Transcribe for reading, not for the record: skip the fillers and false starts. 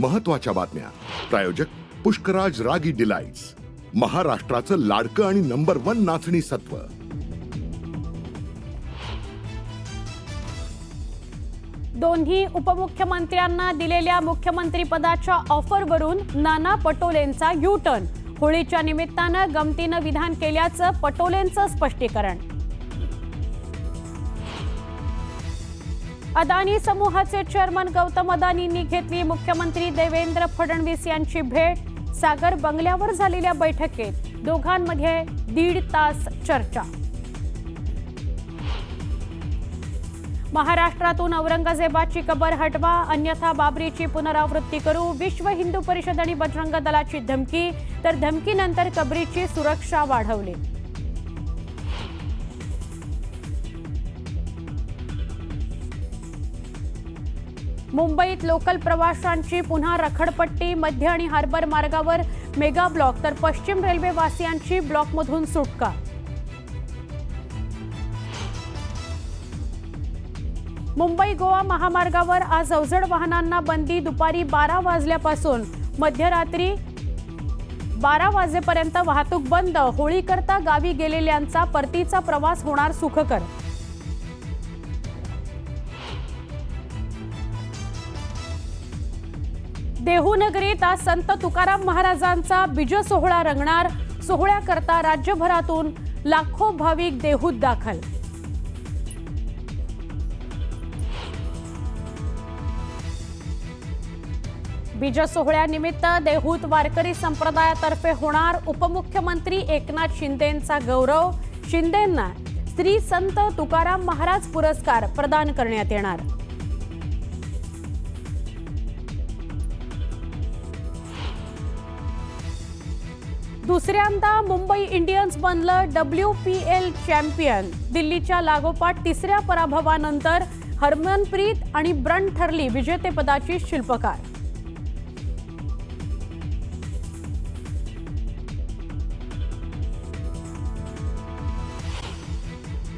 महत्त्वाच्या बातम्या. प्रायोजक पुष्कराज रागी डिलाइट्स, महाराष्ट्राचं लाडकं आणि नंबर 1 नाचणी सत्व. दोन्ही उपमुख्यमंत्र्यांना दिलेल्या मुख्यमंत्री पदाच्या ऑफरवरून नाना पटोलेंचा यू टर्न. होळीच्या निमित्तानं गमतीनं विधान केल्याचं पटोलेंचं स्पष्टीकरण. अदानी समूहाचे चेअरमन गौतम अदानींनी घेतली मुख्यमंत्री देवेंद्र फडणवीस यांची भेट. सागर बंगल्यावर झालेल्या बैठकीत दोघांमध्ये 1.5 तास चर्चा. महाराष्ट्रातून औरंगजेबाची कबर हटवा, अन्यथा बाबरीची पुनरावृत्ती करू. विश्व हिंदू परिषद आणि बजरंग दलाची धमकी, तर धमकीनंतर कबरीची सुरक्षा वाढवली. मुंबईत लोकल प्रवाशांची पुन्हा रखडपट्टी. मध्य आणि हार्बर मार्गावर मेगा ब्लॉक, तर पश्चिम रेल्वे वासियांची ब्लॉकमधून सुटका. मुंबई गोवा महामार्गावर आज अवजड वाहनांना बंदी. दुपारी 12 वाजल्यापासून मध्यरात्री 12 वाजेपर्यंत वाहतूक बंद. होळीकरता गावी गेलेल्यांचा परतीचा प्रवास होणार सुखकर. देहू नगरीत आज संत तुकाराम महाराजांचा बीज सोहळा रंगणार. सोहळ्याकरता राज्यभरातून लाखो भाविक देहूत दाखल. बीज सोहळ्यानिमित्त देहूत वारकरी संप्रदायातर्फे होणार उपमुख्यमंत्री एकनाथ शिंदेंचा गौरव. शिंदेंना श्री संत तुकाराम महाराज पुरस्कार प्रदान करण्यात येणार. दुसऱ्यांदा मुंबई इंडियन्स बनलं WPL चॅम्पियन. दिल्लीच्या लागोपाठ तिसऱ्या पराभवानंतर हरमनप्रीत आणि ब्रंट ठरली विजेतेपदाची शिल्पकार.